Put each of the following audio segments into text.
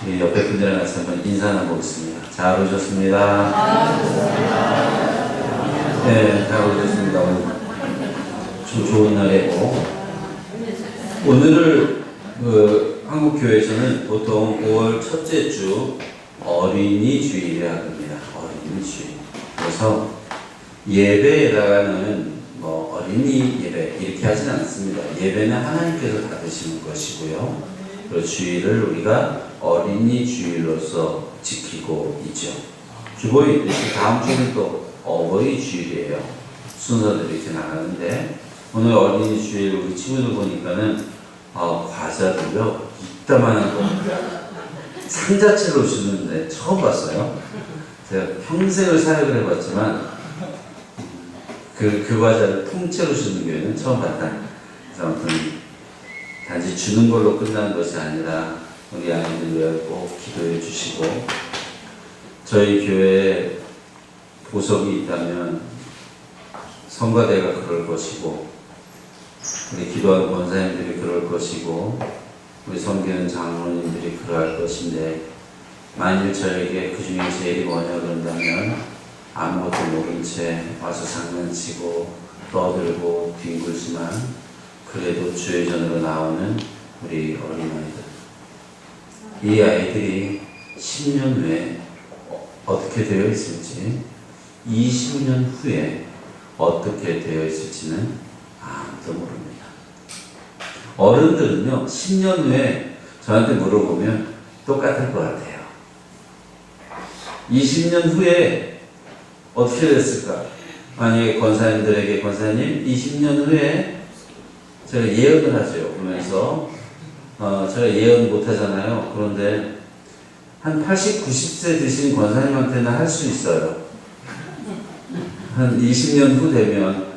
우리 옆에 분들이랑 같이 한번 인사 나눠보겠습니다. 잘 오셨습니다. 네, 잘 오셨습니다. 오늘 좀 좋은 날이고, 오늘을 한국교회에서는 보통 5월 첫째 주 어린이 주일이라고 합니다. 어린이 주일. 그래서 예배에다가는 어린이 예배 이렇게 하진 않습니다. 예배는 하나님께서 받으시는 것이고요. 그리고 주일을 우리가 어린이 주일로서 지키고 있죠. 주보이 다음 주는 또 어버이 주일이에요. 순서들이 이렇게 나가는데, 오늘 어린이 주일 우리 친구들 보니까는 과자들요 이따만한 거 상자채로 주는데 처음 봤어요. 제가 평생을 사역을 해봤지만 그 과자를 통째로 주는 교회는 처음 봤다. 그래서 아무튼 단지 주는 걸로 끝나는 것이 아니라 우리 아이들 위해 꼭 기도해 주시고, 저희 교회에 보석이 있다면 성가대가 그럴 것이고, 우리 기도하는 권사님들이 그럴 것이고, 우리 섬기는 장로님들이 그럴 것인데, 만일 저에게 그 중에 제일이 뭐냐 그런다면 아무것도 모른 채 와서 장난치고 떠들고 뒹굴지만 그래도 주의 전으로 나오는 우리 어린아이들, 이 아이들이 10년 후에 어떻게 되어 있을지, 20년 후에 어떻게 되어 있을지는 아무도 모릅니다. 어른들은요 10년 후에 저한테 물어보면 똑같을 것 같아요. 20년 후에 어떻게 됐을까? 만약에 권사님들에게, 권사님 20년 후에 제가 예언을 하죠. 그러면서 제가 예언 못하잖아요. 그런데 한 80, 90세 되신 권사님한테는 할 수 있어요. 한 20년 후 되면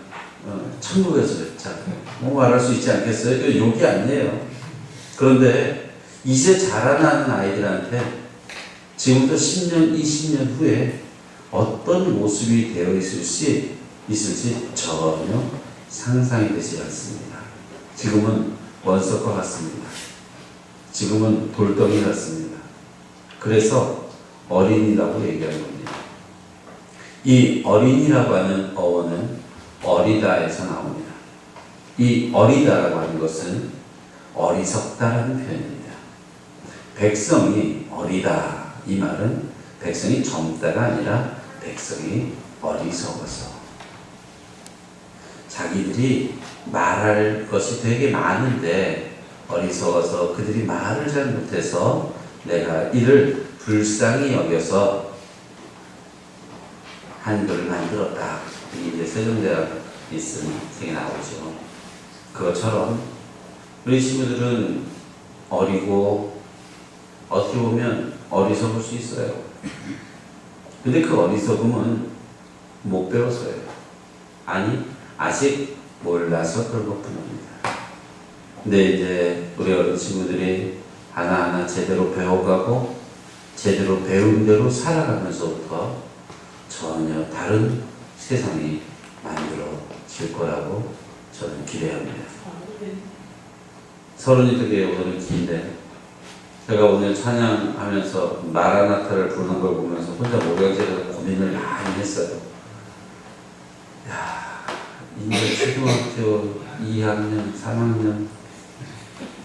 천국에서 말할 수 있지 않겠어요? 이거 욕이 아니에요. 그런데 이제 자라나는 아이들한테 지금부터 10년, 20년 후에 어떤 모습이 되어 있을지 전혀 상상이 되지 않습니다. 지금은 원석과 같습니다. 지금은 돌덩이 같습니다. 그래서 어린이라고 얘기하는 겁니다. 이 어린이라고 하는 어원은 어리다에서 나옵니다. 이 어리다라고 하는 것은 어리석다라는 표현입니다. 백성이 어리다, 이 말은 백성이 젊다가 아니라 백성이 어리석어서, 자기들이 말할 것이 되게 많은데 어리석어서 그들이 말을 잘 못해서 내가 이를 불쌍히 여겨서 한글을 만들었다. 이게 세종대학이 쓴 책에 나오죠. 그것처럼 우리 친구들은 어리고 어떻게 보면 어리석을 수 있어요. 근데 그 어리석음은 못 배워서요. 아니, 아직 몰라서 그런 것 뿐입니다. 근데 이제 우리 어린 친구들이 하나하나 제대로 배워가고 제대로 배운 대로 살아가면서부터 전혀 다른 세상이 만들어질 거라고 저는 기대합니다. 서른이 되게 오늘은 긴데, 제가 오늘 찬양하면서 마라나타를 부르는 걸 보면서 혼자 모양새로 고민을 많이 했어요. 이제 초등학교 2학년, 3학년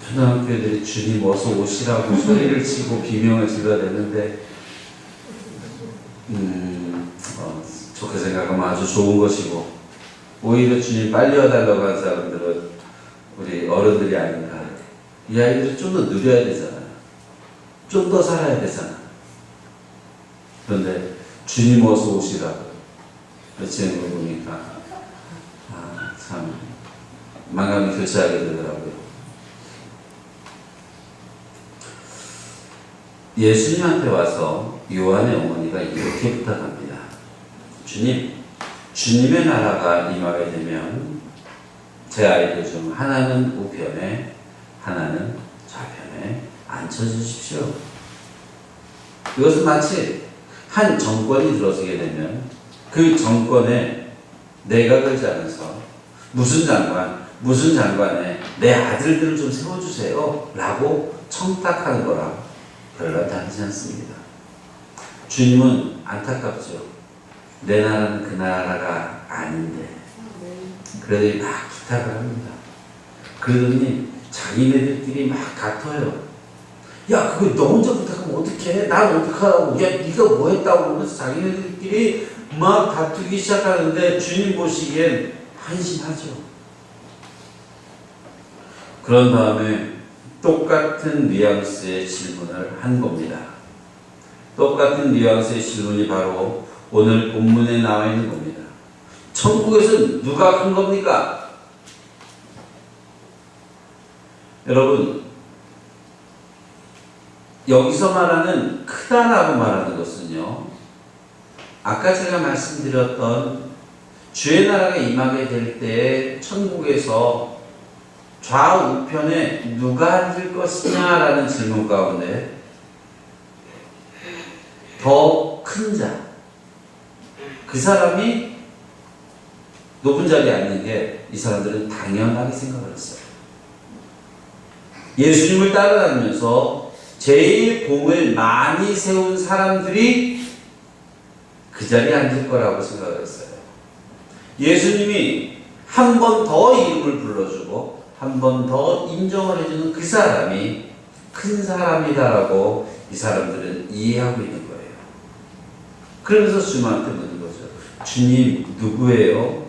초등학교 애들이 주님 어서 오시라고 소리를 치고 비명을 질러야 되는데, 좋게 생각하면 아주 좋은 것이고, 오히려 주님 빨리 와달라고 한 사람들은 우리 어른들이 아닌가. 이 아이들이 좀 더 누려야 되잖아요. 좀 더 살아야 되잖아. 그런데 주님 어서 오시라고 외치는 걸 보니까 참 만감이 교차하게 되더라고요. 예수님한테 와서 요한의 어머니가 이렇게 부탁합니다. 주님, 주님의 나라가 임하게 되면 제 아이들 중 하나는 우편에 하나는 좌편에 앉혀주십시오. 이것은 마치 한 정권이 들어서게 되면 그 정권에 내각을 짜면서 무슨 장관에 내 아들들을 좀 세워주세요 라고 청탁하는 거랑 별로 하지 않습니다. 주님은 안타깝죠. 내 나라는 그 나라가 아닌데. 그래도 막 부탁을 합니다. 그러더니 자기네들끼리 막 다퉈요. 야, 그거 너 혼자 부탁하면 어떡해? 난 어떡하라고? 야, 네가 뭐 했다고? 그러면서 자기네들끼리 막 다투기 시작하는데 주님 보시기엔 한심하죠. 그런 다음에 똑같은 뉘앙스의 질문을 한 겁니다. 똑같은 뉘앙스의 질문이 바로 오늘 본문에 나와 있는 겁니다. 천국에서 누가 큰 겁니까? 여러분, 여기서 말하는 크다라고 말하는 것은요, 아까 제가 말씀드렸던 주의 나라가 임하게 될 때 천국에서 좌우편에 누가 앉을 것이냐라는 질문 가운데 더 큰 자, 그 사람이 높은 자리에 앉는 게 이 사람들은 당연하게 생각을 했어요. 예수님을 따라다니면서 제일 공을 많이 세운 사람들이 그 자리에 앉을 거라고 생각을 했어요. 예수님이 한 번 더 이름을 불러주고 한 번 더 인정을 해주는 그 사람이 큰 사람이다라고 이 사람들은 이해하고 있는 거예요. 그러면서 주님한테 묻는 거죠. 주님 누구예요?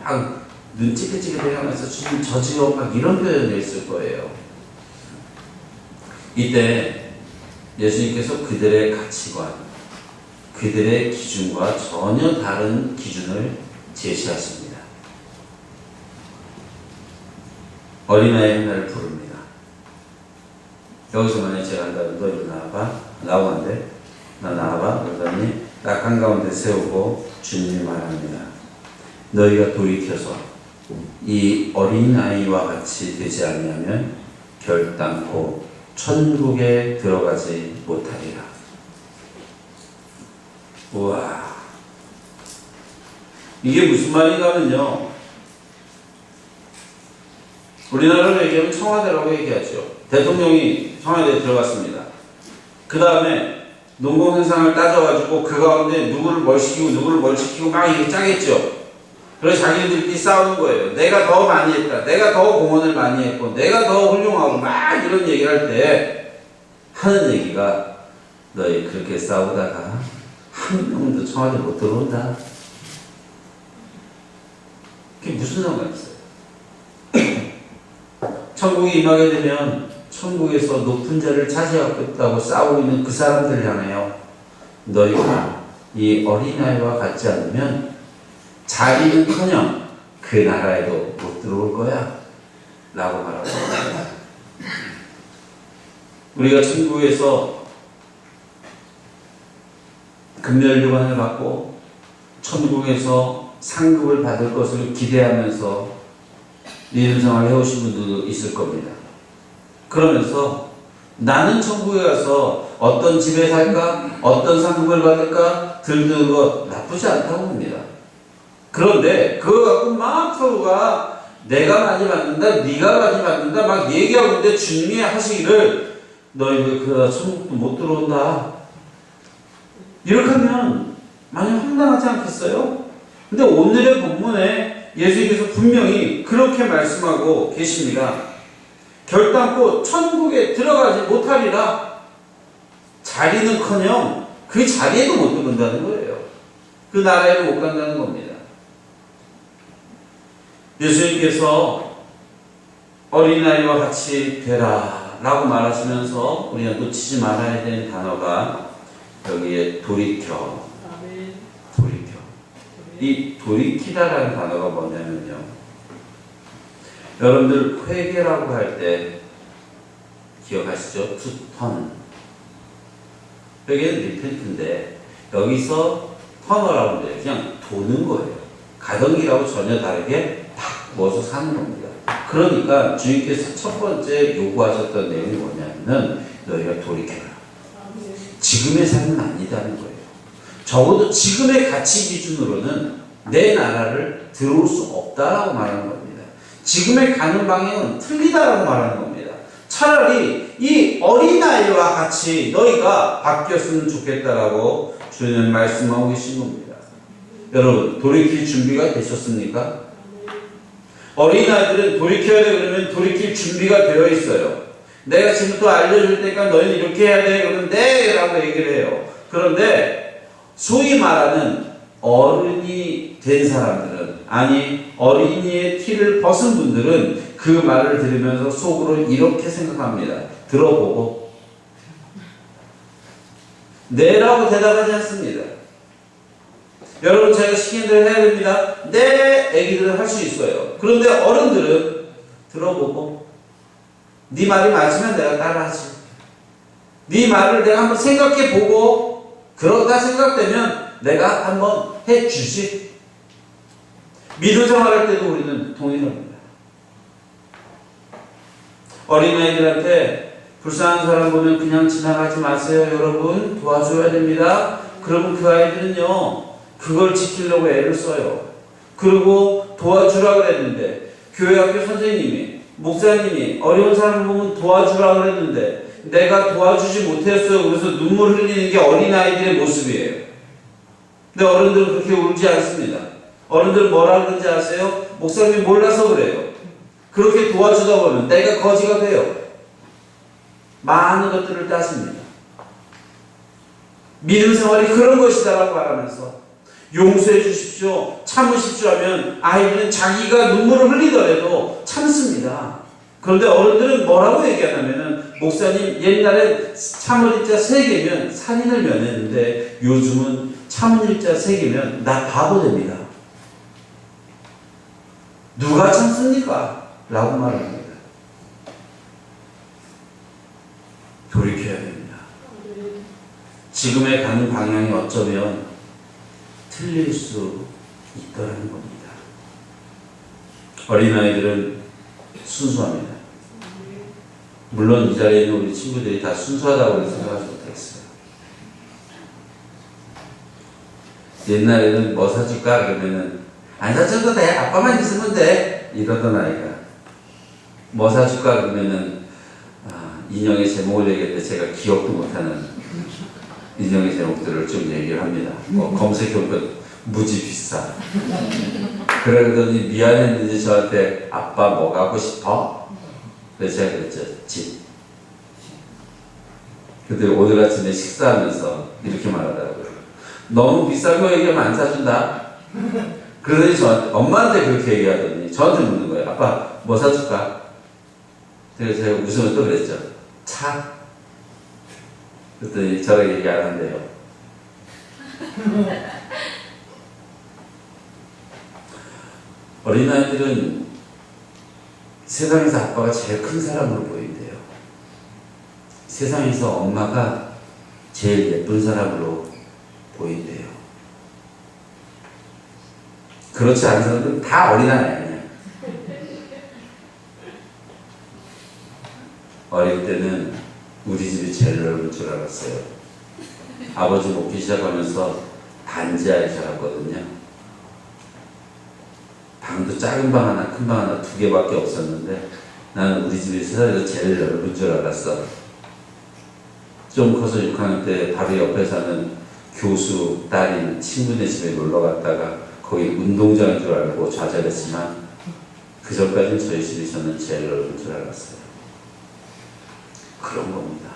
막 눈 찌긋찌긋 하면서 주님 저지요? 막 이런 표현을 했을 거예요. 이때 예수님께서 그들의 가치관, 그들의 기준과 전혀 다른 기준을 제시하십니다. 어린아이 하나를 부릅니다. 여기서 만약에 제가 한다면 너 이리 나와봐. 나오면 안 돼. 나 나와봐. 그러더니 딱 한가운데 세우고 주님이 말합니다. 너희가 돌이켜서 이 어린아이와 같이 되지 않으면 결단코 천국에 들어가지 못하리라. 우와, 이게 무슨 말인가면요, 우리나라로 얘기하면 청와대라고 얘기하죠. 대통령이 청와대에 들어갔습니다. 그 다음에 농공생산을 따져가지고 그 가운데 누구를 뭘 시키고 누구를 뭘 시키고 막 이렇게 짜겠죠. 그래서 자기들끼리 싸우는 거예요. 내가 더 많이 했다. 내가 더 공헌을 많이 했고 내가 더 훌륭하고 막 이런 얘기를 할 때 하는 얘기가 너희 그렇게 싸우다가 한 명도 청와대 못 들어온다. 그게 무슨 상관이 있어요? 천국이 임하게 되면 천국에서 높은 자를 차지하겠다고 싸우고 있는 그 사람들을 향하여 너희가 이 어린아이와 같지 않으면 자리는커녕 그 나라에도 못 들어올 거야 라고 말하고 있습니다. 우리가 천국에서 금멸교관을 받고 천국에서 상급을 받을 것을 기대하면서 믿음 생활을 해오신 분들도 있을 겁니다. 그러면서 나는 천국에 가서 어떤 집에 살까? 어떤 상급을 받을까? 들드는 것 나쁘지 않다고 봅니다. 그런데 그거 갖고 막 서로가 내가 많이 받는다, 네가 많이 받는다 막 얘기하고 있는데 주님이 하시기를 너희들 그러다 천국도 못 들어온다. 이렇게 하면 많이 황당하지 않겠어요? 근데 오늘의 본문에 예수님께서 분명히 그렇게 말씀하고 계십니다. 결단코 천국에 들어가지 못하리라. 자리는커녕 그 자리에도 못 들어간다는 거예요. 그 나라에도 못 간다는 겁니다. 예수님께서 어린아이와 같이 되라 라고 말하시면서 우리가 놓치지 말아야 되는 단어가 여기에 돌이켜. 돌이켜. 이 돌이키다라는 단어가 뭐냐면요, 여러분들 회개라고 할 때 기억하시죠? to turn. 회개는 리펜트인데 여기서 터너라고 하는데 그냥 도는 거예요. 가던기라고 전혀 다르게 탁 모아서 사는 겁니다. 그러니까 주님께서 첫 번째 요구하셨던 내용이 뭐냐면은 너희가 돌이켜라. 지금의 삶은 아니다는 거예요. 적어도 지금의 가치 기준으로는 내 나라를 들어올 수 없다라고 말하는 겁니다. 지금의 가는 방향은 틀리다라고 말하는 겁니다. 차라리 이 어린아이와 같이 너희가 바뀌었으면 좋겠다라고 주님 말씀하고 계신 겁니다. 여러분, 돌이킬 준비가 되셨습니까? 어린아이들은 돌이켜야 돼 그러면 돌이킬 준비가 되어 있어요. 내가 지금부터 알려줄 테니까 너희는 이렇게 해야 돼 그러면 네 라고 얘기를 해요. 그런데 소위 말하는 어른이 된 사람들은, 아니 어린이의 티를 벗은 분들은 그 말을 들으면서 속으로 이렇게 생각합니다. 들어보고 네라고 대답하지 않습니다. 여러분, 제가 시키는 대로 해야 됩니다. 네, 애기들은 할 수 있어요. 그런데 어른들은 들어보고 네 말이 맞으면 내가 따라하지. 네 말을 내가 한번 생각해보고 그렇다 생각되면 내가 한번 해주지. 믿음 생활할 때도 우리는 동일합니다. 어린아이들한테 불쌍한 사람 보면 그냥 지나가지 마세요. 여러분, 도와줘야 됩니다. 그러면 그 아이들은요, 그걸 지키려고 애를 써요. 그리고 도와주라 그랬는데, 교회 학교 선생님이, 목사님이 어려운 사람을 보면 도와주라 그랬는데 내가 도와주지 못했어요. 그래서 눈물 흘리는 게 어린아이들의 모습이에요. 근데 어른들은 그렇게 울지 않습니다. 어른들은 뭐라 그러는지 아세요? 목사님이 몰라서 그래요. 그렇게 도와주다 보면 내가 거지가 돼요. 많은 것들을 따집니다. 믿음 생활이 그런 것이다라고 말하면서 용서해 주십시오, 참으십시오 하면 아이들은 자기가 눈물을 흘리더라도 참습니다. 그런데 어른들은 뭐라고 얘기하냐면은, 목사님 옛날에 참을 일자 3개면 살인을 면했는데 요즘은 참을 일자 3개면 나 바보 됩니다. 누가 참습니까? 라고 말합니다. 돌이켜야 됩니다. 지금의 가는 방향이 어쩌면 틀릴 수 있다는 겁니다. 어린아이들은 순수합니다. 물론 이 자리에 있는 우리 친구들이 다 순수하다고 생각하지 못했어요. 옛날에는 뭐 사줄까? 그러면은 안 사줘도 돼, 아빠만 있으면 돼, 이러던 아이가 뭐 사줄까? 그러면은 인형의 제목을 얘기했는데 제가 기억도 못하는 인형의 제목들을 좀 얘기를 합니다. 검색해보니까 무지 비싸. 그러더니 미안했는지 저한테 아빠 뭐 갖고 싶어? 그래서 제가 그랬죠. 집. 근데 오늘 아침에 식사하면서 이렇게 말하더라고요. 너무 비싼 거 얘기하면 안 사준다. 그러더니 저한테, 엄마한테 그렇게 얘기하더니 저한테 묻는 거예요. 아빠 뭐 사줄까? 그래서 제가 웃으면 또 그랬죠. 차. 그랬더니 저랑 얘기 안 한대요. 어린아이들은 세상에서 아빠가 제일 큰 사람으로 보인대요. 세상에서 엄마가 제일 예쁜 사람으로 보인대요. 그렇지 않은 사람들은 다 어린아이 아니에요. 어릴 때는 우리 집이 제일 넓은 줄 알았어요. 아버지 먹기 시작하면서 단지하에 살았거든요. 방도 작은 방 하나, 큰 방 하나 2개밖에 없었는데 나는 우리 집이 세상에서 제일 넓은 줄 알았어. 좀 커서 6학년 때 바로 옆에 사는 교수 딸인 친구네 집에 놀러 갔다가 거기 운동장인 줄 알고 좌절했지만 그 전까지는 저희 집이 저는 제일 넓은 줄 알았어요. 그런 겁니다.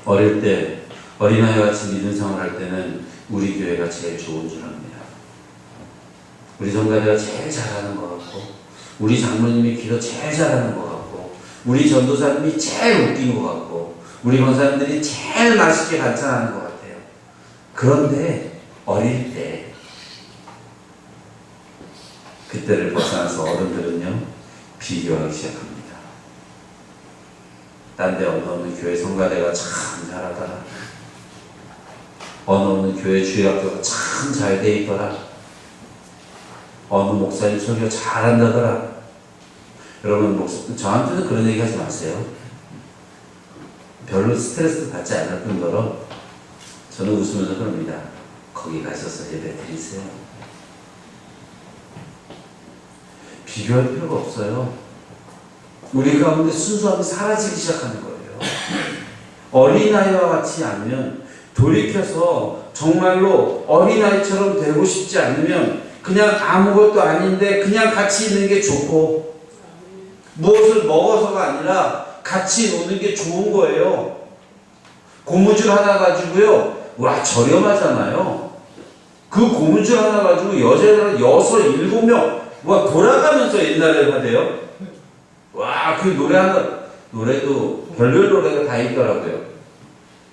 어릴 때 어린아이 같이 믿음 생활할 때는 우리 교회가 제일 좋은 줄 압니다. 우리 성가대가 제일 잘하는 것 같고, 우리 장로님이 기도 제일 잘하는 것 같고, 우리 전도사님이 제일 웃긴 것 같고, 우리 권사님들이 제일 맛있게 반찬하는 것 같아요. 그런데 어릴 때 그때를 벗어나서 어른들은요 비교하기 시작합니다. 딴 데 어느 교회 성가대가 참 잘하더라. 어느 교회 주일학교가 참 잘 돼 있더라. 어느 목사님 설교 잘한다더라. 여러분, 저한테는 그런 얘기 하지 마세요. 별로 스트레스 받지 않을 뿐더러 저는 웃으면서 그럽니다. 거기 가셔서 예배 드리세요. 비교할 필요가 없어요. 우리 가운데 순수함이 사라지기 시작하는 거예요. 어린아이와 같이 않으면, 돌이켜서 정말로 어린아이처럼 되고 싶지 않으면 그냥 아무것도 아닌데 그냥 같이 있는 게 좋고, 무엇을 먹어서가 아니라 같이 노는 게 좋은 거예요. 고무줄 하나 가지고요, 와, 저렴하잖아요. 그 고무줄 하나 가지고 여자들 6, 7명 와 돌아가면서 옛날에 하대요. 와, 그 노래도 별별 노래가 다 있더라고요.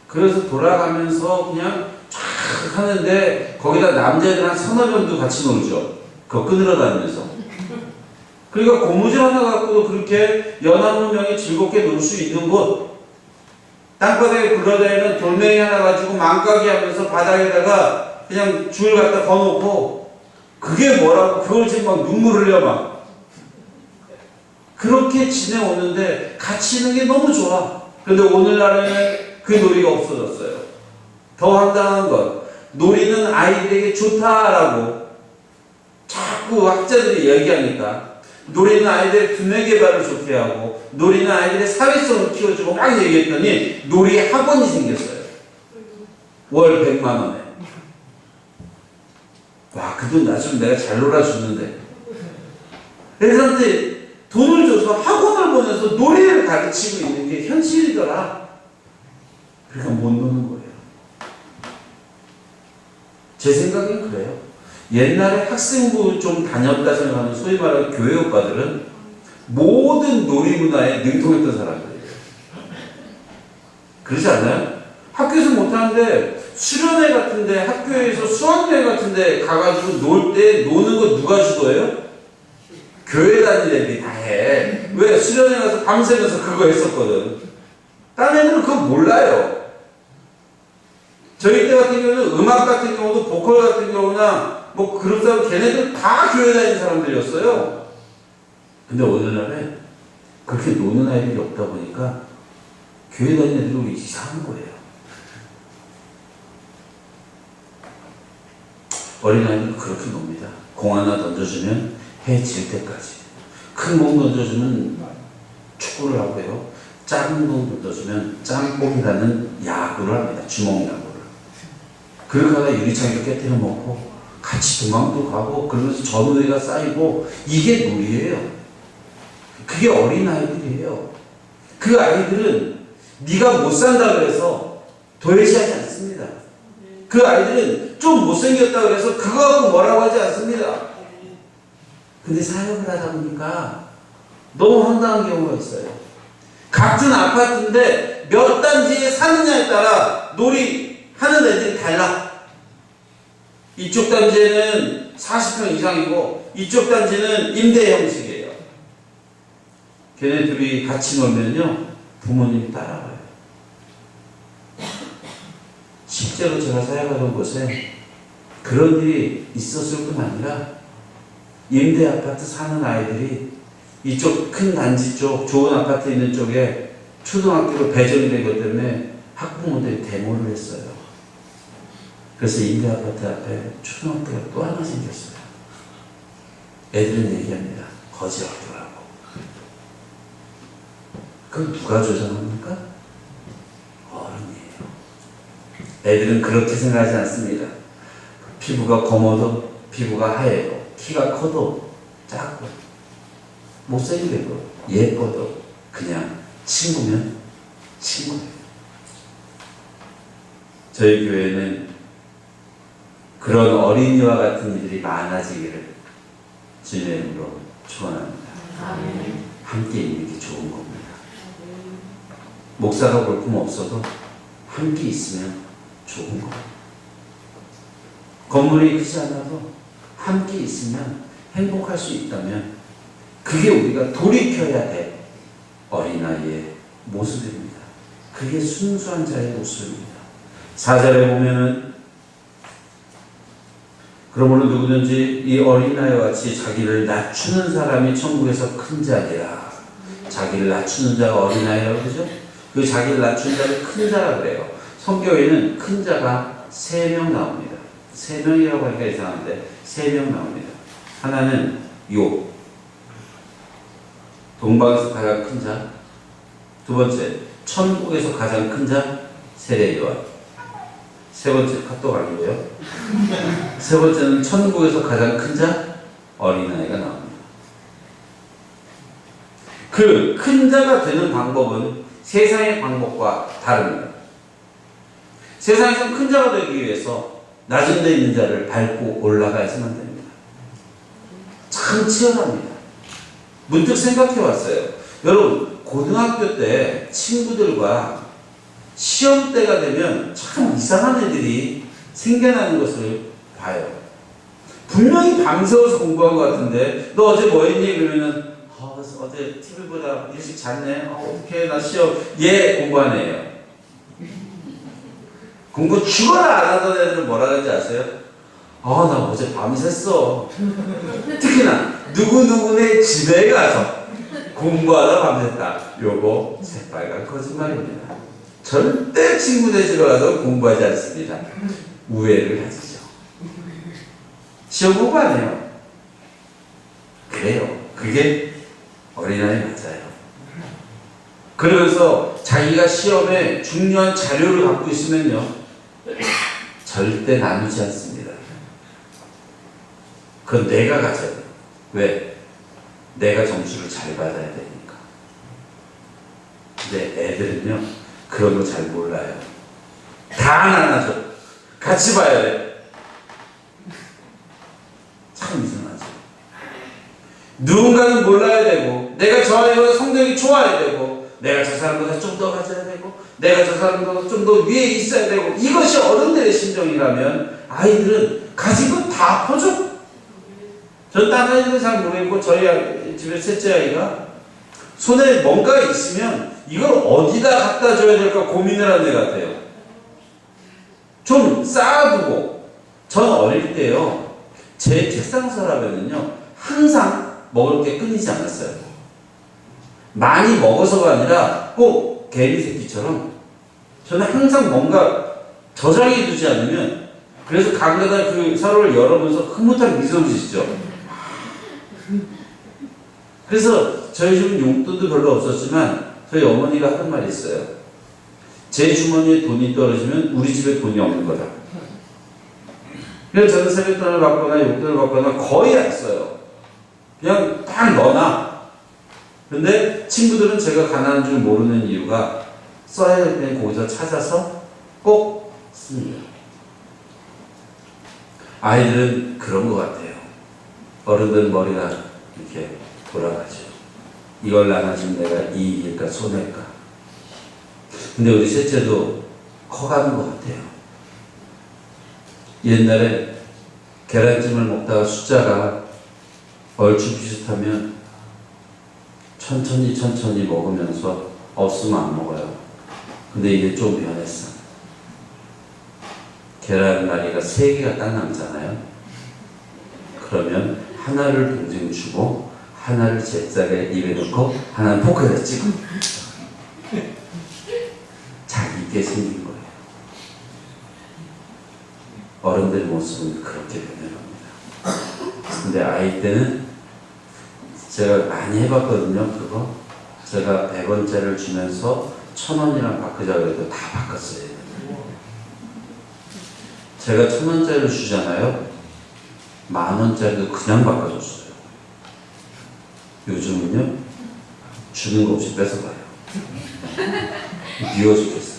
그래서 돌아가면서 그냥 쫙 하는데 거기다 남자애들 한 3, 4명도 같이 놀죠. 그거 끊으러 다니면서. 그러니까 고무줄 하나 갖고도 그렇게 연하는 명이 즐겁게 놀 수 있는 곳, 땅바닥에 굴러다니는 돌멩이 하나 가지고 망가기 하면서 바닥에다가 그냥 줄 갖다 거놓고, 그게 뭐라고, 그걸 지금 막 눈물 흘려 막. 그렇게 지내오는데 같이 있는 게 너무 좋아. 그런데 오늘날에는 그 놀이가 없어졌어요. 더 황당한 건, 놀이는 아이들에게 좋다라고 자꾸 학자들이 얘기하니까, 놀이는 아이들의 두뇌 개발을 좋게 하고, 놀이는 아이들의 사회성을 키워주고 막 얘기했더니 놀이 학원이 생겼어요. 월 100만 원에. 와, 그 돈 나중에 내가 잘 놀아주는데. 애들한테 돈을 줘서 학원을 보내서 노래를 가르치고 있는 게 현실이더라. 그러니까 못 노는 거예요. 제 생각엔 그래요. 옛날에 학생부 좀 다녔다 생각하는 소위 말하는 교회 오빠들은 모든 놀이 문화에 능통했던 사람들이에요. 그렇지 않나요? 학교에서 못하는데 수련회 같은데, 학교에서 수학여행 같은데 가가지고 놀 때 노는 거 누가 주도해요? 교회 다니는 애들이 다 해. 왜? 수련회 가서 밤새면서 그거 했었거든. 딴 애들은 그거 몰라요. 저희 때 같은 경우는 음악 같은 경우도, 보컬 같은 경우나 뭐 그런 사람, 걔네들 다 교회 다니는 사람들이었어요. 근데 오늘날에 그렇게 노는 아이들이 없다 보니까 교회 다니는 애들이 이상한 거예요. 어린아이는 그렇게 놉니다. 공 하나 던져주면 해 질 때까지. 큰 공 던져주면 축구를 하고요. 작은 공 던져주면 짬뽕이라는 야구를 합니다. 주먹 야구를. 그렇게 하다 유리창에도 깨뜨려 먹고 같이 도망도 가고, 그러면서 전우회가 쌓이고, 이게 놀이에요. 그게 어린아이들이에요. 그 아이들은 네가 못 산다 그래서 도외시하지 않습니다. 그 아이들은 좀 못생겼다 그래서 그거 갖고 뭐라고 하지 않습니다. 근데 사역을 하다 보니까 너무 황당한 경우가 있어요. 같은 아파트인데 몇 단지에 사느냐에 따라 놀이 하는 애들이 달라. 이쪽 단지에는 40평 이상이고 이쪽 단지는 임대 형식이에요. 걔네 둘이 같이 놀면요, 부모님이 따라와요. 실제로 제가 사역하던 곳에 그런 일이 있었을 뿐 아니라, 임대 아파트 사는 아이들이 이쪽 큰 단지 쪽, 좋은 아파트 있는 쪽에 초등학교로 배정이 된 것 때문에 학부모들이 데모를 했어요. 그래서 임대 아파트 앞에 초등학교가 또 하나 생겼어요. 애들은 얘기합니다. 거지 학교라고. 그건 누가 조장합니까? 어른이에요. 애들은 그렇게 생각하지 않습니다. 피부가 검어도, 피부가 하얘도, 키가 커도, 작고, 못생기고, 예뻐도 그냥 친구면 친구예요. 저희 교회는 그런 어린이와 같은 이들이 많아지기를 주님의 이름으로 축원합니다. 함께 있는 게 좋은 겁니다. 목사가 볼품 없어도 함께 있으면 좋은 거예요. 건물이 크지 않아도 함께 있으면 행복할 수 있다면 그게 우리가 돌이켜야 될 어린아이의 모습입니다. 그게 순수한 자의 모습입니다. 4절에 보면은, 그러므로 누구든지 이 어린아이와 같이 자기를 낮추는 사람이 천국에서 큰 자리라. 자기를 낮추는 자가 어린아이라고 그러죠? 그 자기를 낮춘 자를 큰 자라 그래요. 성경에는 큰 자가 3명 나옵니다. 3명이라고 하니까 이상한데 3명 나옵니다. 하나는 욥, 동방에서 가장 큰 자. 두 번째, 천국에서 가장 큰 자 세례 요한. 세 번째 카톡 아니고요. 세 번째는 천국에서 가장 큰 자 어린아이가 나옵니다. 그 큰 자가 되는 방법은 세상의 방법과 다릅니다. 세상에서 큰 자가 되기 위해서 낮은 데 있는 자를 밟고 올라가야지만 됩니다. 참 치열합니다. 문득 생각해 왔어요. 여러분, 고등학교 때 친구들과 시험 때가 되면 참 이상한 애들이 생겨나는 것을 봐요. 분명히 밤새워서 공부한 것 같은데, 너 어제 뭐 했니? 그러면은, 어제 TV보다 일찍 잤네. 어떡해, 나 시험. 얘 공부한 애예요. 공부 죽어라 안 하던 애들은 뭐라 그러는지 아세요? 나 어제 밤샜어. 특히나 누구누구네 집에 가서 공부하다 밤샜다. 요거 새빨간 거짓말입니다. 절대 친구네 집에 가서 공부하지 않습니다. 우애를 가지죠. 시험 공부 안 해요. 그래요. 그게 어린아이 맞아요. 그러면서 자기가 시험에 중요한 자료를 갖고 있으면요, 절대 나누지 않습니다. 그건 내가 가져야 돼요. 왜? 내가 점수를 잘 받아야 되니까. 근데 애들은요, 그런 거 잘 몰라요. 다 나눠줘. 같이 봐야 돼. 참 이상하죠. 누군가는 몰라야 되고, 내가 저 애가 성적이 좋아야 되고, 내가 저 사람보다 좀 더 가져야 되고, 내가 저 사람보다 좀 더 위에 있어야 되고, 이것이 어른들의 심정이라면 아이들은 가진 거 다 퍼줘. 전 다른 아이들은 잘 모르겠고, 저희 집에 셋째 아이가 손에 뭔가 있으면 이걸 어디다 갖다 줘야 될까 고민을 하는 애 같아요. 좀 쌓아두고. 전 어릴 때요, 제 책상 서랍에는요, 항상 먹을 게 끊이지 않았어요. 많이 먹어서가 아니라 꼭 개미 새끼처럼 저는 항상 뭔가 저장해 두지 않으면, 그래서 가끔가다 그 서랍을 열어보면서 흐뭇한 미소를 지시죠. 그래서 저희 집은 용돈도 별로 없었지만 저희 어머니가 하는 말이 있어요. 제 주머니에 돈이 떨어지면 우리 집에 돈이 없는 거다. 그래서 저는 세뱃돈을 받거나 용돈을 받거나 거의 안 써요. 그냥 딱 넣어놔. 근데 친구들은 제가 가난한 줄 모르는 이유가 써야 될 때는 거기서 찾아서 꼭 씁니다. 아이들은 그런 것 같아요. 어른들 머리가 이렇게 돌아가죠. 이걸 나눠주면 내가 이익일까 손해일까. 근데 우리 셋째도 커가는 것 같아요. 옛날에 계란찜을 먹다가 숫자가 얼추 비슷하면 천천히 먹으면서 없으면 안 먹어요. 근데 이게 좀 변했어. 계란말이가 3개가 딱 남잖아요. 그러면 하나를 동생 주고 하나를 제 짝에 입에 넣고 하나는 포크에다 찍고 자기게 생긴 거예요. 어른들 모습은 그렇게 변해갑니다. 근데 아이 때는 제가 많이 해봤거든요. 그거 제가 100원짜리를 주면서 1000원이랑 바꾸자고 해도 다 바꿨어요. 제가 1000원짜리를 주잖아요. 10,000원짜리도 그냥 바꿔줬어요. 요즘은요, 주는 거 없이 뺏어가요. 미워 죽겠어.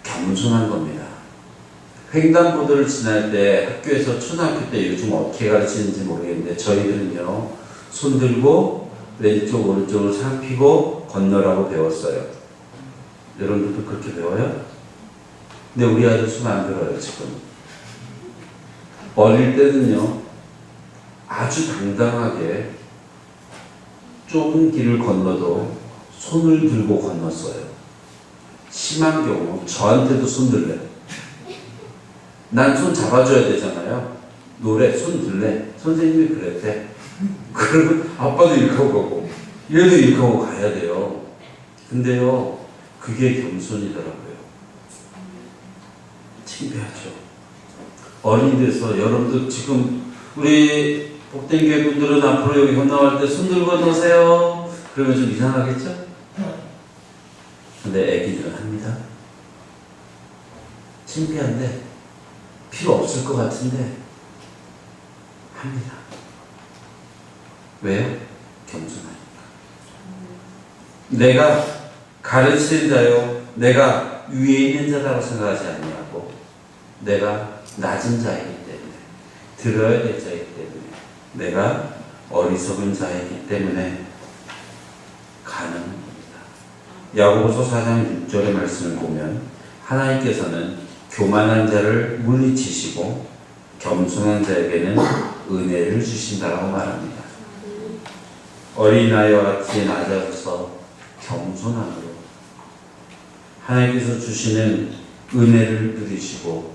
겸손한 겁니다. 횡단보도를 지날 때 학교에서 초등학교 때 요즘 어떻게 가르치는지 모르겠는데 저희들은요, 손 들고 왼쪽 오른쪽을 살피고 건너라고 배웠어요. 여러분들도 그렇게 배워요? 근데 우리 아이들 손 안 들어요 지금. 어릴 때는요, 아주 당당하게 좁은 길을 건너도 손을 들고 건넜어요. 심한 경우 저한테도 손 들래. 난 손 잡아줘야 되잖아요. 노래 손 들래. 선생님이 그랬대. 그러면 아빠도 이렇게 하고 가고 얘도 이렇게 하고 가야 돼요. 근데요, 그게 겸손이더라고요. 창피하죠. 어른이 돼서 여러분들 지금 우리 복된 교회 분들은 앞으로 여기 건너갈 때 손 들고 건너세요. 그러면 좀 이상하겠죠? 근데 애기들은 합니다. 창피한데, 필요 없을 것 같은데 합니다. 왜요? 겸손하니까. 내가 가르치는 자요, 내가 위에 있는 자라고 생각하지 아니하고 내가 낮은 자이기 때문에, 들어야 될 자이기 때문에, 내가 어리석은 자이기 때문에 가능한 겁니다. 야고보서 4장 6절의 말씀을 보면 하나님께서는 교만한 자를 물리치시고 겸손한 자에게는 은혜를 주신다고 말합니다. 어린아이와 같이 낮아서 겸손함으로 하나님께서 주시는 은혜를 누리시고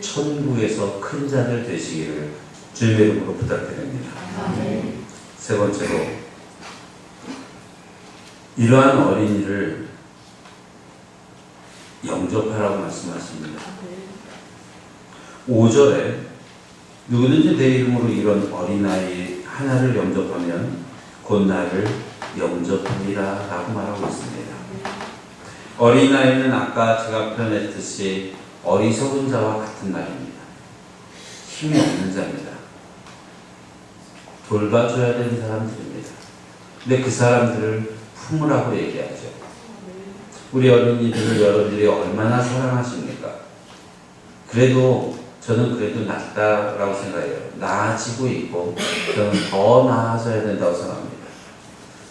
천국에서 큰 자들 되시기를 주님의 이름으로 부탁드립니다. 세 번째로, 이러한 어린이를 영접하라고 말씀하십니다. 5절에 누구든지 내 이름으로 이런 어린아이 하나를 영접하면 곧 나를 영접하리라 라고 말하고 있습니다. 어린아이는 아까 제가 표현했듯이 어리석은 자와 같은 말입니다. 힘이 없는 자입니다. 돌봐줘야 되는 사람들입니다. 근데 그 사람들을 품으라고 얘기하죠. 우리 어린이들을 여러분들이 얼마나 사랑하십니까? 그래도 저는 그래도 낫다라고 생각해요. 나아지고 있고 저는 더 나아져야 된다고 생각합니다.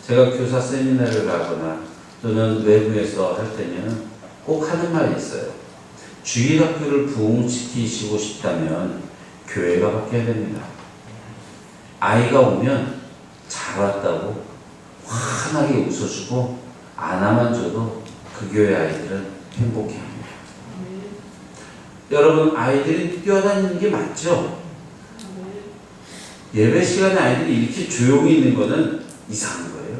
제가 교사 세미나를 가거나 또는 외부에서 할 때는 꼭 하는 말이 있어요. 주일학교를 부흥시키시고 싶다면 교회가 바뀌어야 됩니다. 아이가 오면 잘 왔다고 환하게 웃어주고 안아만 줘도 그 교회 아이들은 행복해합니다. 여러분, 아이들이 뛰어다니는 게 맞죠? 예배 시간에 아이들이 이렇게 조용히 있는 거는 이상한 거예요.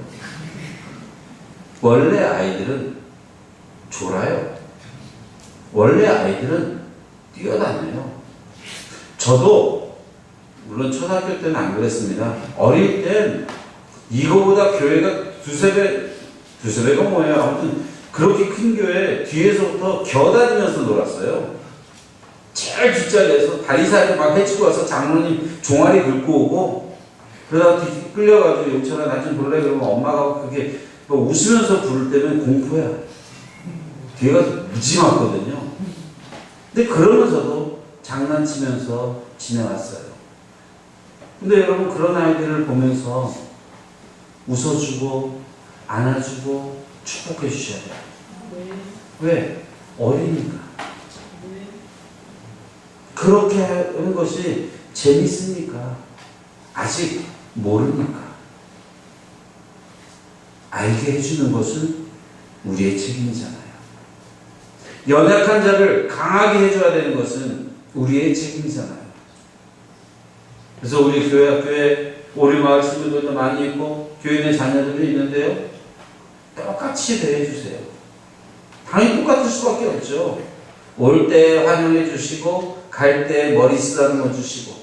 원래 아이들은 졸아요. 원래 아이들은 뛰어다녀요. 저도 물론 초등학교 때는 안 그랬습니다. 어릴 땐 이거보다 교회가 두세 배가 뭐예요? 아무튼 그렇게 큰 교회 뒤에서부터 겨다니면서 놀았어요. 제일 뒷자리에서 다리 사이를 막 헤치고 와서 장로님 종아리 긁고 오고, 그러다가 뒤 끌려가지고 용철아 나 좀 볼래? 그러면 엄마가 그게 뭐 웃으면서 부를 때는 공포야. 뒤에 가서 무지 맞거든요. 근데 그러면서도 장난치면서 지내왔어요. 근데 여러분, 그런 아이들을 보면서 웃어주고 안아주고 축복해 주셔야 돼요. 왜? 어리니까. 그렇게 하는 것이 재밌으니까. 아직 모르니까. 알게 해주는 것은 우리의 책임이잖아요. 연약한 자를 강하게 해줘야 되는 것은 우리의 책임이잖아요. 그래서 우리 교회 학교에 우리 마을 친구들도 많이 있고 교회 내 자녀들도 있는데요, 똑같이 대해주세요. 당연히 똑같을 수밖에 없죠. 올 때 환영해 주시고 갈 때 머리 쓰다듬어 주시고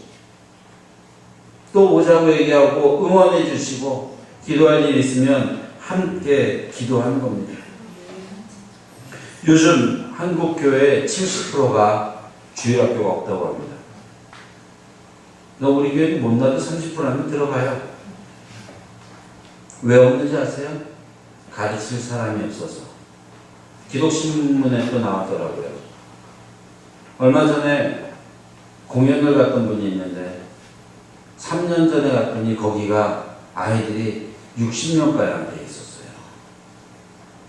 또 오자고 얘기하고 응원해 주시고 기도할 일 있으면 함께 기도하는 겁니다. 요즘 한국 교회 70%가 주일학교가 없다고 합니다. 우리 교회는 못나도 30%는 들어가요. 왜 없는지 아세요? 가르칠 사람이 없어서. 기독신문에 또 나왔더라고요. 얼마 전에 공연을 갔던 분이 있는데 3년 전에 갔더니 거기가 아이들이 60명가량 돼 있었어요.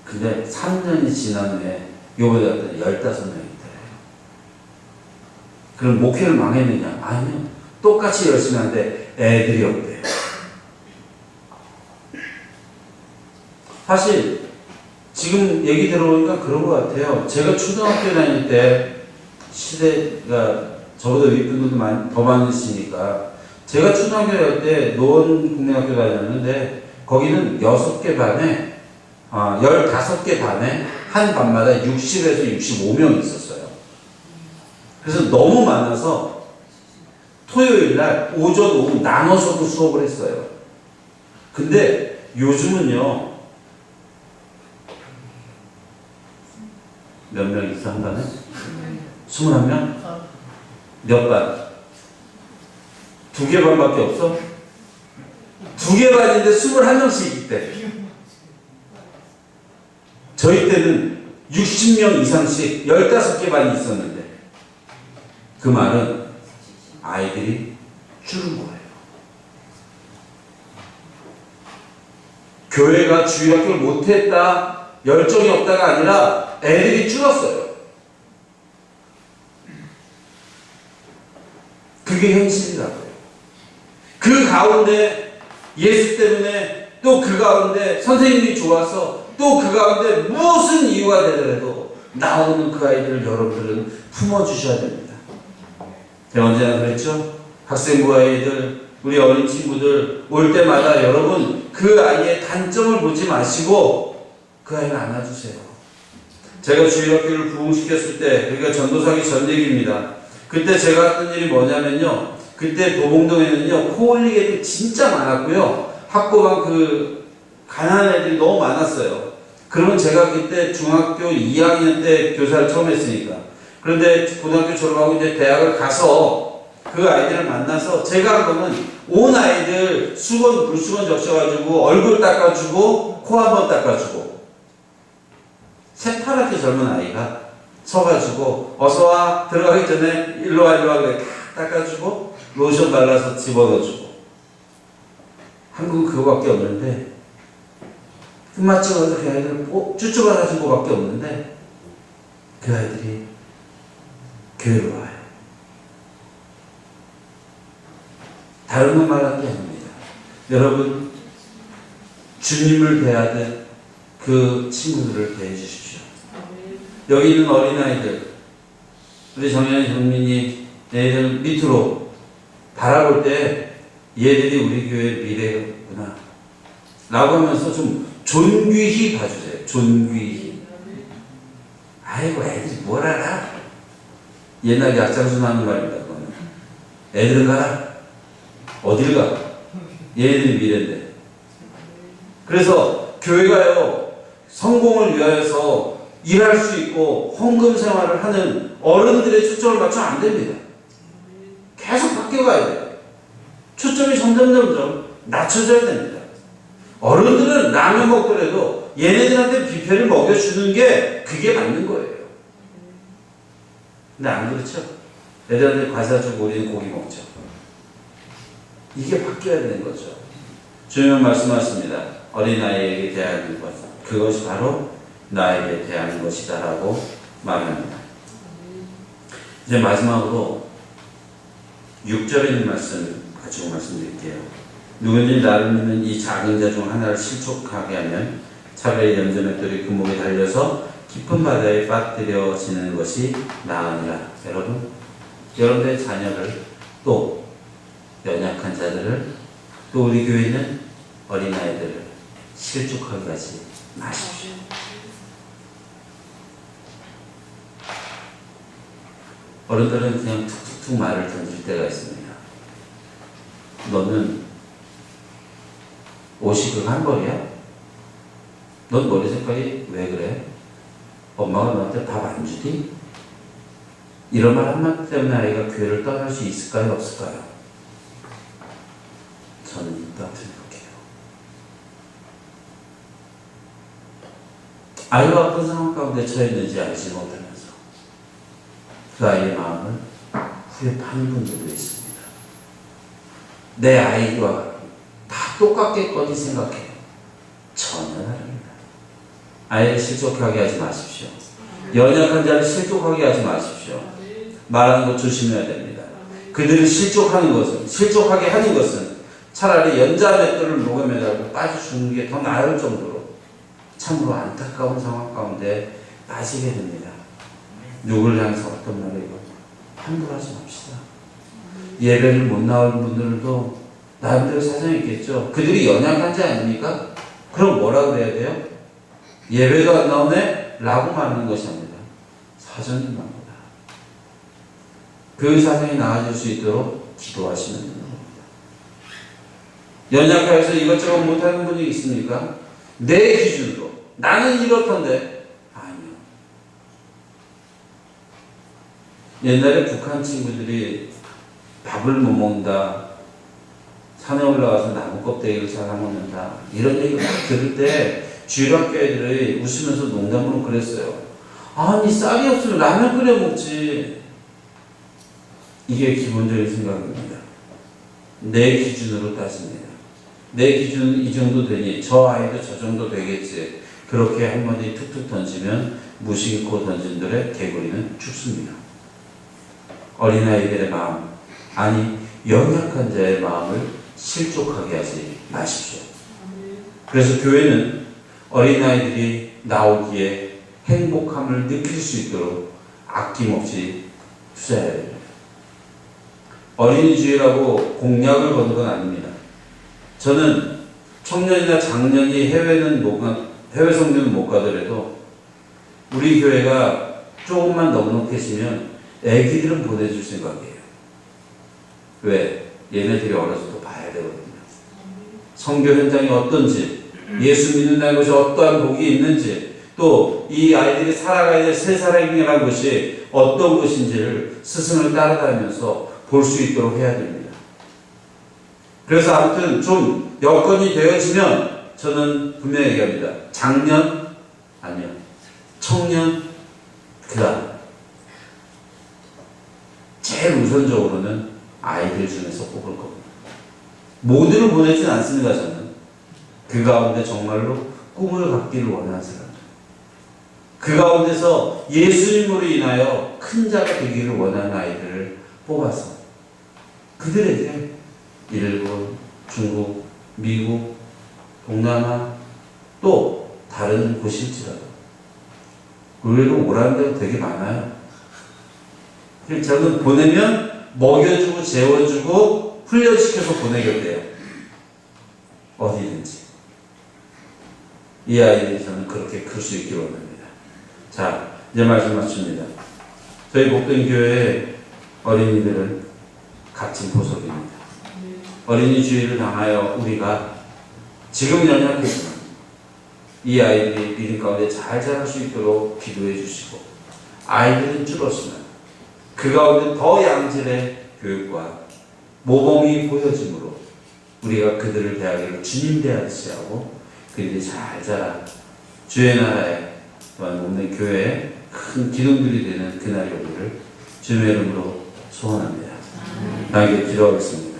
근데 3년이 지난 후에 요번에 갔더니 15명이 있더래요. 그럼 목회를 망했느냐? 아니요. 똑같이 열심히 하는데 애들이 없대요. 사실 지금 얘기 들어보니까 그런 것 같아요. 제가 초등학교 다닐 때 시대가 저보다 윗분들도 더 많으시니까 제가 초등학교 다닐 때 노원국민학교 다녔는데 거기는 6개 반에 15개 반에 한 반마다 60에서 65명 있었어요. 그래서 너무 많아서 토요일 날 오전 오후 나눠서도 수업을 했어요. 근데 요즘은요, 몇 명 있어, 한 반에? 21명? 몇 반? 2개 반밖에 없어? 2개 반인데 21명씩 있대. 저희 때는 60명 이상씩 15개 반이 있었는데, 그 말은 아이들이 줄은 거예요. 교회가 주일학교를 못했다, 열정이 없다가 아니라 애들이 줄었어요. 그게 현실이라고요. 그 가운데 예수 때문에, 또 그 가운데 선생님이 좋아서, 또 그 가운데 무슨 이유가 되더라도 나오는 그 아이들을 여러분들은 품어주셔야 됩니다. 제가 언제나 그랬죠? 학생부 아이들, 우리 어린 친구들 올 때마다 여러분 그 아이의 단점을 보지 마시고 그 아이를 안아주세요. 제가 주일학교를 부흥시켰을 때, 그러니까 전도사기 전 얘기입니다. 그때 제가 했던 일이 뭐냐면요, 그때 도봉동에는요 코올릭 애들이 진짜 많았고요, 학고방 그 가난한 애들이 너무 많았어요. 그러면 제가 그때 중학교 2학년 때 교사를 처음 했으니까, 그런데 고등학교 졸업하고 이제 대학을 가서 그 아이들을 만나서 제가 한 거는 온 아이들 수건, 물수건 적셔가지고 얼굴 닦아주고 코 한번 닦아주고, 새파랗게 젊은 아이가 서가지고 어서와, 들어가기 전에 일로와 그래 탁 닦아주고 로션 발라서 집어넣어주고. 한국은 그거밖에 없는데, 끝마치고 가서 그 아이들을 쭈쭈 받아준 거밖에 없는데 그 아이들이 교회로 와요. 다른 건 말하는 게 아닙니다. 여러분, 주님을 대하듯 그 친구들을 대해 주십시오. 여기 있는 어린아이들, 우리 정연이, 정민이, 얘들 밑으로 바라볼 때 얘들이 우리 교회의 미래구나 라고 하면서 좀 존귀히 봐주세요. 존귀히. 아이고, 애들이 뭘 알아? 옛날 약장수 나는 말입니다. 그거는. 애들은 가라. 어딜 가? 얘네들이 미래인데. 그래서 교회가요, 성공을 위하여서 일할 수 있고 헌금 생활을 하는 어른들의 초점을 맞추면 안 됩니다. 계속 바뀌어가야 돼요. 초점이 점점 낮춰져야 됩니다. 어른들은 라면 먹더라도 얘네들한테 뷔페를 먹여주는 게 그게 맞는 거예요. 근데 안 그렇죠? 애들한테 과자 주고 우리는 고기 먹죠. 이게 바뀌어야 되는 거죠. 주님은 말씀하십니다. 어린아이에게 대하는 것, 그것이 바로 나에게 대하는 것이다 라고 말합니다. 이제 마지막으로 6절에 있는 말씀 가지고 말씀드릴게요. 누구든지 나를 믿는 이 작은 자 중 하나를 실족하게 하면 차라리 염소 맷돌이 그 목에 달려서 깊은 바다에 빠뜨려지는 것이 나으니라. 여러분, 여러분들의 자녀를, 또 연약한 자들을, 또 우리 교회는 어린아이들을 실족하게 하지 마십시오. 어른들은 그냥 툭툭툭 말을 던질 때가 있습니다. 너는 옷이 그 한 벌이야? 넌 머리 색깔이 왜 그래? 엄마가 너한테 밥 안 주디? 이런 말 한마디 때문에 아이가 교회를 떠날 수 있을까요? 없을까요? 저는 있다고 생각해요. 아이가 어떤 상황 가운데 처했는지 알지 못하면서 그 아이의 마음을 후회 파는 분들도 있습니다. 내 아이와 다 똑같겠거니 생각해요. 전혀 다릅니다. 아이를 실족하게 하지 마십시오. 연약한 자를 실족하게 하지 마십시오. 말하는 것 조심해야 됩니다. 그들을 실족하게 하는 것은 차라리 연자 맷돌을 목에 매달고 빠져 죽는 게 더 나을 정도로 참으로 안타까운 상황 가운데 빠지게 됩니다. 누구를 향해서 어떤 말을 이거 함부로 하지 맙시다. 예배를 못 나올 분들도 나름대로 사정이 있겠죠. 그들이 연약한 자 아닙니까? 그럼 뭐라고 해야 돼요? 예배도 안 나오네? 라고 말하는 것이 아니라 사정이 나옵니다. 그 사정이 나아질 수 있도록 기도하시는 겁니다. 연약해서 이것저것 못하는 분이 있습니까? 내 기준으로 나는 이렇던데 아니요. 옛날에 북한 친구들이 밥을 못 먹는다, 산에 올라가서 나무 껍데기를 잘라 먹는다, 이런 얘기 막 들을 때 주일학교 애들이 웃으면서 농담으로 그랬어요. 아니 쌀이 없으면 라면 끓여 먹지. 이게 기본적인 생각입니다. 내 기준으로 따집니다. 내 기준은 이 정도 되니 저 아이도 저 정도 되겠지. 그렇게 한마디 툭툭 던지면 무심코 던진 들의 개구리는 죽습니다. 어린아이들의 마음, 아니 연약한 자의 마음을 실족하게 하지 마십시오. 그래서 교회는 어린아이들이 나오기에 행복함을 느낄 수 있도록 아낌없이 투자해야 됩니다. 어린이주의라고 공약을 거는 건 아닙니다. 저는 청년이나 장년이 해외 성교는 못 가더라도 우리 교회가 조금만 넉넉해지면 애기들은 보내줄 생각이에요. 왜? 얘네들이 어려서도 봐야 되거든요. 선교 현장이 어떤지, 예수 믿는다는 것이 어떠한 복이 있는지, 또 이 아이들이 살아가야 될 새 사랑이라는 것이 어떤 것인지를 스승을 따라다니면서 볼 수 있도록 해야 됩니다. 그래서 아무튼 좀 여건이 되어지면 저는 분명히 얘기합니다. 장년, 아니요, 청년, 그 다음 제일 우선적으로는 아이들 중에서 뽑을 겁니다. 모두를 보내지는 않습니다. 저는 그 가운데 정말로 꿈을 갖기를 원하는 사람들, 그 가운데서 예수님으로 인하여 큰 자가 되기를 원하는 아이들을 뽑아서 그들에게 일본, 중국, 미국, 동남아 또 다른 곳일지라도 의외로 오라는 데가 되게 많아요. 저는 보내면 먹여주고 재워주고 훈련시켜서 보내겠대요. 어디든지. 이 아이들이 저는 그렇게 클 수 있기를 원합니다. 자, 이제 말씀 마칩니다. 저희 복된교회의 어린이들은 값진 보석입니다. 어린이주의를 당하여 우리가 지금 연약하지만 이 아이들이 믿음 가운데 잘 자랄 수 있도록 기도해 주시고, 아이들은 줄었으면 그 가운데 더 양질의 교육과 모범이 보여짐으로 우리가 그들을 대하기를 주님 대하듯이 하고 그들이 잘 자라 주의 나라에 또한 몸된 교회에 큰 기둥들이 되는 그날이 오기를 주님의 이름으로 소원합니다. 나에게 기도하겠습니다.